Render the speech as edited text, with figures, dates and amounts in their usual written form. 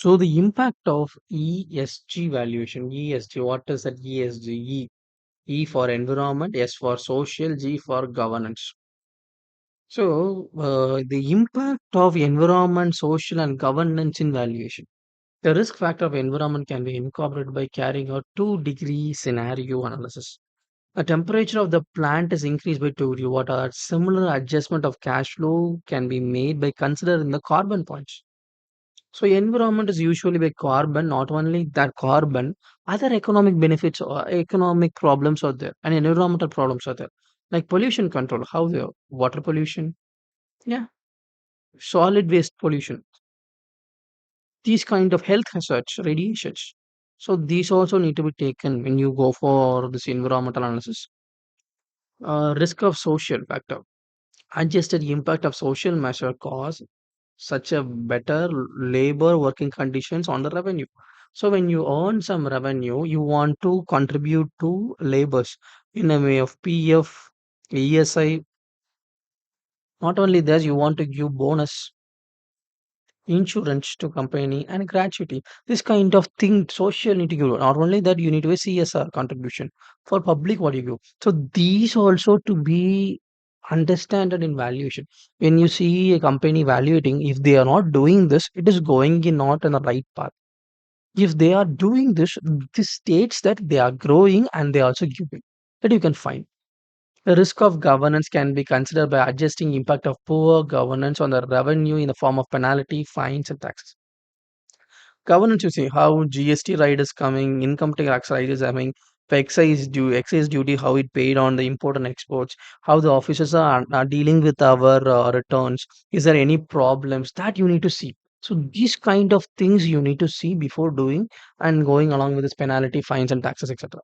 So the impact of ESG valuation. ESG, what is that ESG? E for environment, S for social, G for governance. So the impact of environment, social, and governance in valuation. The risk factor of environment can be incorporated by carrying out 2-degree scenario analysis. A temperature of the plant is increased by 2 degree. What are similar adjustment of cash flow can be made by considering the carbon points. So environment is usually by carbon, not only that carbon, other economic benefits or economic problems are there and environmental problems are there. Like pollution control, how the water pollution, yeah, solid waste pollution, these kind of health hazards, radiations. So these also need to be taken when you go for this environmental analysis. Risk of social factor. Adjusted impact of social measure cause such a better labor working conditions on the revenue. So when you earn some revenue, you want to contribute to labors in a way of PF, ESI. Not only this, you want to give bonus, insurance to company and gratuity. This kind of thing, social need to give. Not only that, you need to a CSR contribution for public what you give. So these also to be understood in valuation. When you see a company valuating, if they are not doing this, it is going in not in the right path. If they are doing this, this states that they are growing and they are also giving. That you can find. The risk of governance can be considered by adjusting impact of poor governance on the revenue in the form of penalty, fines, and taxes. Governance, you see how GST ride is coming, income tax ride is coming, for excise duty, how it paid on the import and exports, how the officers are dealing with our returns. Is there any problems that you need to see? So these kind of things you need to see before doing and going along with this penalty, fines, and taxes, etc.